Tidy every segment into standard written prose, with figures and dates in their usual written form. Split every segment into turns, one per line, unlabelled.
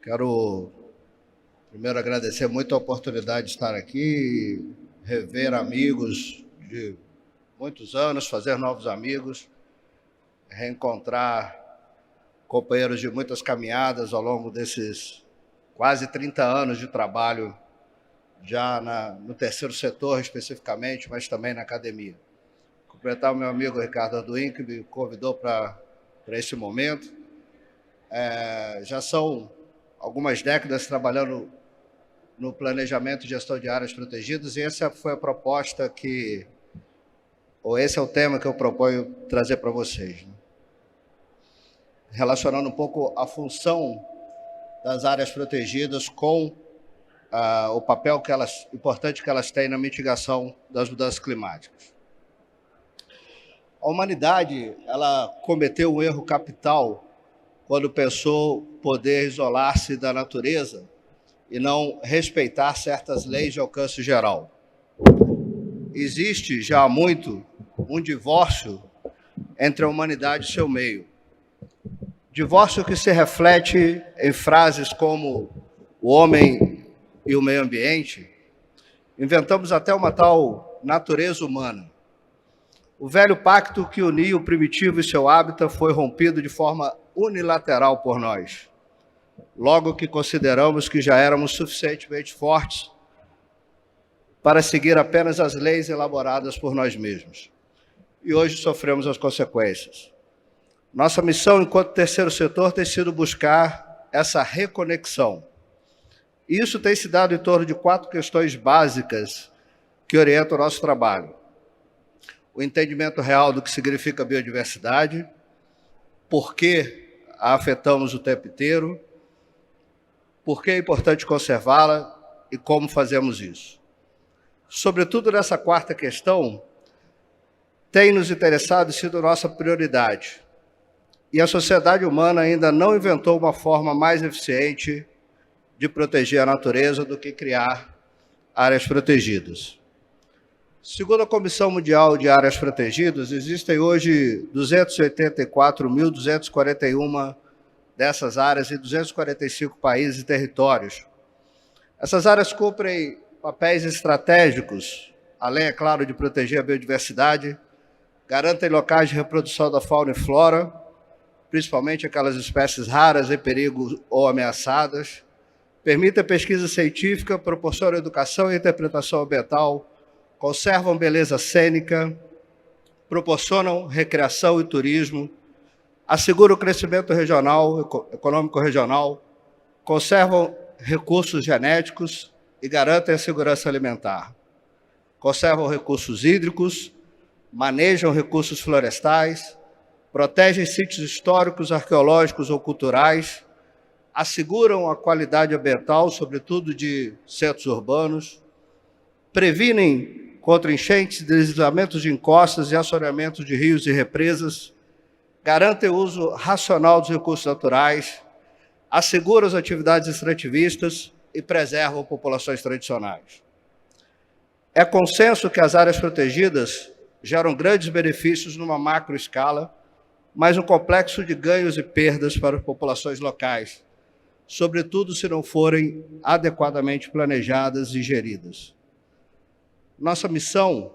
Quero primeiro agradecer muito a oportunidade de estar aqui, rever amigos de muitos anos, fazer novos amigos, reencontrar companheiros de muitas caminhadas ao longo desses quase 30 anos de trabalho, já no terceiro setor especificamente, mas também na academia. Cumprimentar o meu amigo Ricardo Arduin, que me convidou para esse momento. Já são algumas décadas trabalhando no planejamento e gestão de áreas protegidas, e essa foi a proposta esse é o tema que eu proponho trazer para vocês, né? Relacionando um pouco a função das áreas protegidas com o papel importante que elas têm na mitigação das mudanças climáticas. A humanidade, ela cometeu um erro capital quando pensou poder isolar-se da natureza e não respeitar certas leis de alcance geral. Existe já há muito um divórcio entre a humanidade e seu meio. Divórcio que se reflete em frases como o homem e o meio ambiente. Inventamos até uma tal natureza humana. O velho pacto que unia o primitivo e seu hábitat foi rompido de forma unilateral por nós, logo que consideramos que já éramos suficientemente fortes para seguir apenas as leis elaboradas por nós mesmos. E hoje sofremos as consequências. Nossa missão enquanto terceiro setor tem sido buscar essa reconexão. E isso tem se dado em torno de 4 questões básicas que orientam o nosso trabalho. O entendimento real do que significa biodiversidade, por que a afetamos o tempo inteiro, por que é importante conservá-la e como fazemos isso. Sobretudo nessa 4ª questão, tem nos interessado e sido nossa prioridade. E a sociedade humana ainda não inventou uma forma mais eficiente de proteger a natureza do que criar áreas protegidas. Segundo a Comissão Mundial de Áreas Protegidas, existem hoje 284.241 dessas áreas em 245 países e territórios. Essas áreas cumprem papéis estratégicos, além, é claro, de proteger a biodiversidade, garantem locais de reprodução da fauna e flora, principalmente aquelas espécies raras, em perigo ou ameaçadas, permitem a pesquisa científica, proporcionam educação e interpretação ambiental, conservam beleza cênica, proporcionam recreação e turismo, asseguram o crescimento regional, econômico regional, conservam recursos genéticos e garantem a segurança alimentar. Conservam recursos hídricos, manejam recursos florestais, protegem sítios históricos, arqueológicos ou culturais, asseguram a qualidade ambiental, sobretudo de centros urbanos, previnem contra enchentes, deslizamentos de encostas e assoreamentos de rios e represas, garantem o uso racional dos recursos naturais, asseguram as atividades extrativistas e preservam populações tradicionais. É consenso que as áreas protegidas geram grandes benefícios numa macroescala, mas um complexo de ganhos e perdas para as populações locais, sobretudo se não forem adequadamente planejadas e geridas. Nossa missão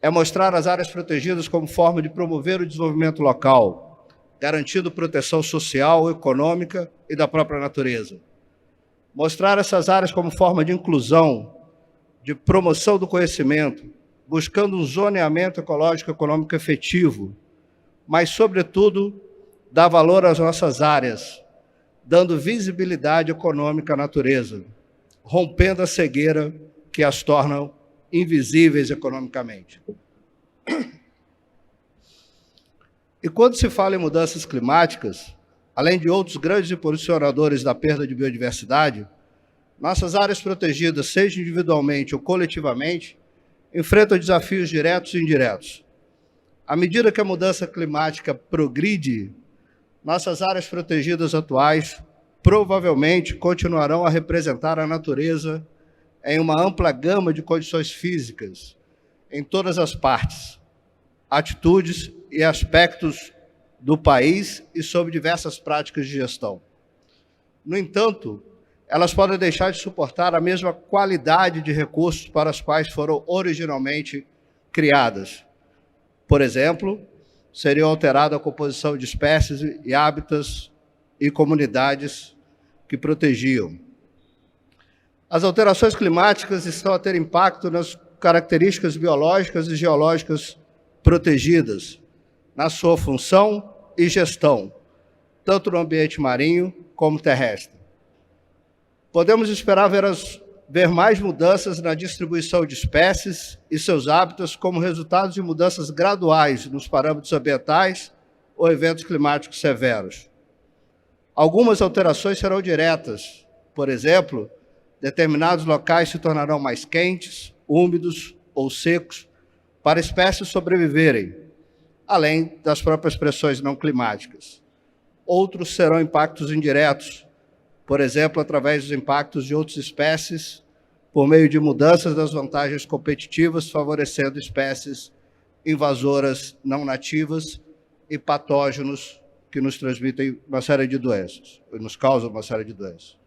é mostrar as áreas protegidas como forma de promover o desenvolvimento local, garantindo proteção social, econômica e da própria natureza. Mostrar essas áreas como forma de inclusão, de promoção do conhecimento, buscando um zoneamento ecológico e econômico efetivo, mas, sobretudo, dar valor às nossas áreas, dando visibilidade econômica à natureza, rompendo a cegueira que as tornam invisíveis economicamente. E quando se fala em mudanças climáticas, além de outros grandes impulsionadores da perda de biodiversidade, nossas áreas protegidas, seja individualmente ou coletivamente, enfrentam desafios diretos e indiretos. À medida que a mudança climática progride, nossas áreas protegidas atuais provavelmente continuarão a representar a natureza em uma ampla gama de condições físicas, em todas as partes, atitudes e aspectos do país e sob diversas práticas de gestão. No entanto, elas podem deixar de suportar a mesma qualidade de recursos para as quais foram originalmente criadas. Por exemplo, seria alterada a composição de espécies e hábitats e comunidades que protegiam. As alterações climáticas estão a ter impacto nas características biológicas e geológicas protegidas, na sua função e gestão, tanto no ambiente marinho como terrestre. Podemos esperar ver mais mudanças na distribuição de espécies e seus hábitats como resultado de mudanças graduais nos parâmetros ambientais ou eventos climáticos severos. Algumas alterações serão diretas. Por exemplo, determinados locais se tornarão mais quentes, úmidos ou secos para espécies sobreviverem, além das próprias pressões não climáticas. Outros serão impactos indiretos, por exemplo, através dos impactos de outras espécies, por meio de mudanças das vantagens competitivas, favorecendo espécies invasoras não nativas e patógenos que nos transmitem uma série de doenças, nos causam uma série de doenças.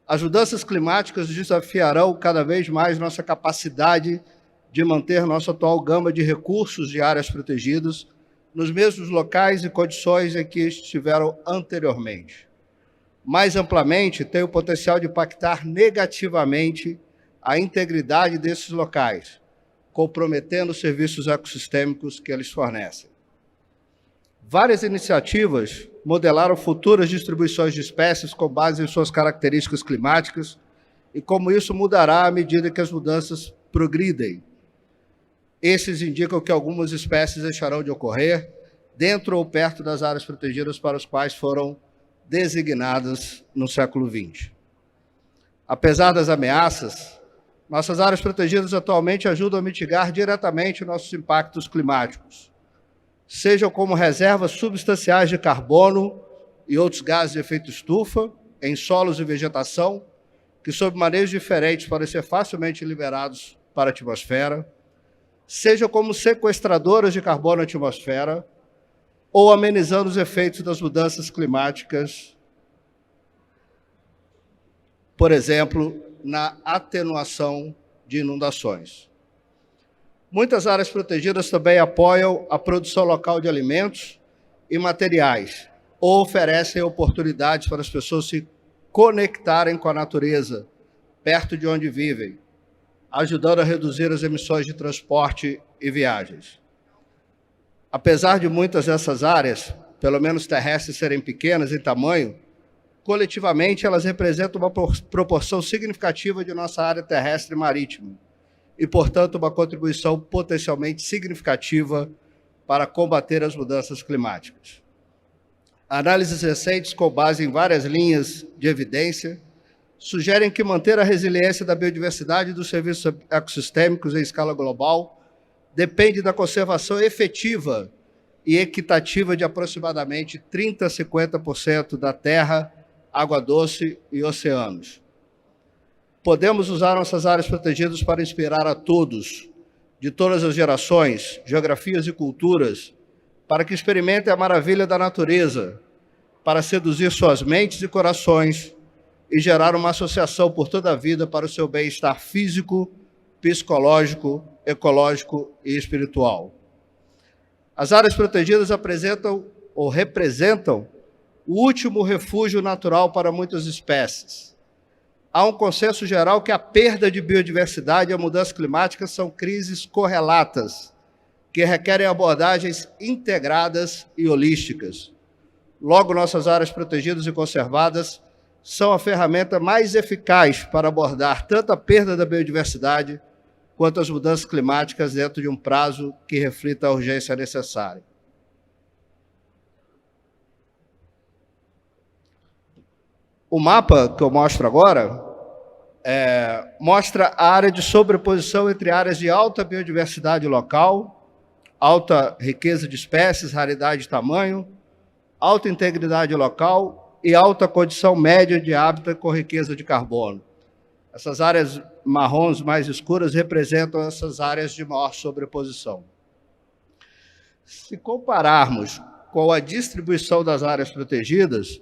As mudanças climáticas desafiarão cada vez mais nossa capacidade de manter nossa atual gama de recursos de áreas protegidas nos mesmos locais e condições em que estiveram anteriormente. Mais amplamente, tem o potencial de impactar negativamente a integridade desses locais, comprometendo os serviços ecossistêmicos que eles fornecem. Várias iniciativas modelaram futuras distribuições de espécies com base em suas características climáticas e como isso mudará à medida que as mudanças progridem. Esses indicam que algumas espécies deixarão de ocorrer dentro ou perto das áreas protegidas para as quais foram designadas no século XX. Apesar das ameaças, nossas áreas protegidas atualmente ajudam a mitigar diretamente nossos impactos climáticos, sejam como reservas substanciais de carbono e outros gases de efeito estufa em solos e vegetação, que sob maneios diferentes podem ser facilmente liberados para a atmosfera, sejam como sequestradoras de carbono na atmosfera, ou amenizando os efeitos das mudanças climáticas, por exemplo, na atenuação de inundações. Muitas áreas protegidas também apoiam a produção local de alimentos e materiais, ou oferecem oportunidades para as pessoas se conectarem com a natureza, perto de onde vivem, ajudando a reduzir as emissões de transporte e viagens. Apesar de muitas dessas áreas, pelo menos terrestres, serem pequenas em tamanho, coletivamente elas representam uma proporção significativa de nossa área terrestre e marítima e, portanto, uma contribuição potencialmente significativa para combater as mudanças climáticas. Análises recentes, com base em várias linhas de evidência, sugerem que manter a resiliência da biodiversidade e dos serviços ecossistêmicos em escala global depende da conservação efetiva e equitativa de aproximadamente 30% a 50% da terra, água doce e oceanos. Podemos usar nossas áreas protegidas para inspirar a todos, de todas as gerações, geografias e culturas, para que experimentem a maravilha da natureza, para seduzir suas mentes e corações e gerar uma associação por toda a vida para o seu bem-estar físico, psicológico, ecológico e espiritual. As áreas protegidas representam o último refúgio natural para muitas espécies. Há um consenso geral que a perda de biodiversidade e a mudança climática são crises correlatas, que requerem abordagens integradas e holísticas. Logo, nossas áreas protegidas e conservadas são a ferramenta mais eficaz para abordar tanto a perda da biodiversidade quanto as mudanças climáticas dentro de um prazo que reflita a urgência necessária. O mapa que eu mostro agora mostra a área de sobreposição entre áreas de alta biodiversidade local, alta riqueza de espécies, raridade de tamanho, alta integridade local e alta condição média de hábitat com riqueza de carbono. Essas áreas marrons mais escuras representam essas áreas de maior sobreposição. Se compararmos com a distribuição das áreas protegidas,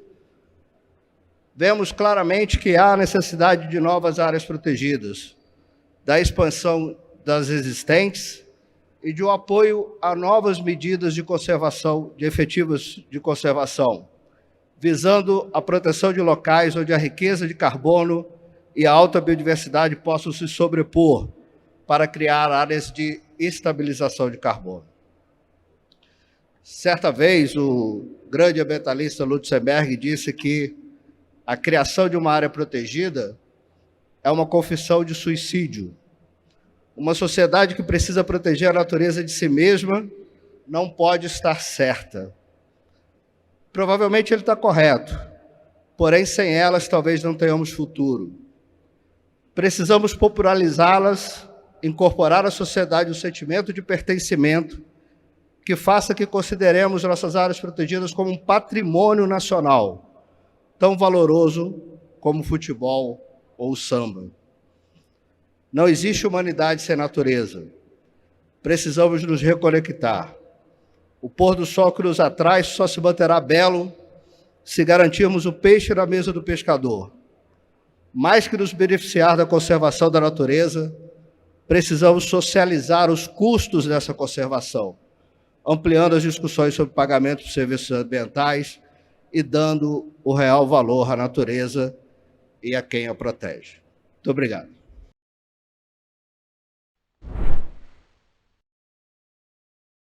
vemos claramente que há necessidade de novas áreas protegidas, da expansão das existentes e de um apoio a novas medidas de conservação, de efetivas de conservação, visando a proteção de locais onde a riqueza de carbono e a alta biodiversidade possam se sobrepor para criar áreas de estabilização de carbono. Certa vez, o grande ambientalista Lutzenberg disse que a criação de uma área protegida é uma confissão de suicídio. Uma sociedade que precisa proteger a natureza de si mesma não pode estar certa. Provavelmente ele está correto, porém sem elas talvez não tenhamos futuro. Precisamos popularizá-las, incorporar à sociedade o sentimento de pertencimento que faça que consideremos nossas áreas protegidas como um patrimônio nacional, tão valoroso como o futebol ou o samba. Não existe humanidade sem natureza. Precisamos nos reconectar. O pôr do sol que nos atrai só se manterá belo se garantirmos o peixe na mesa do pescador. Mais que nos beneficiar da conservação da natureza, precisamos socializar os custos dessa conservação, ampliando as discussões sobre pagamento de serviços ambientais e dando o real valor à natureza e a quem a protege. Muito obrigado.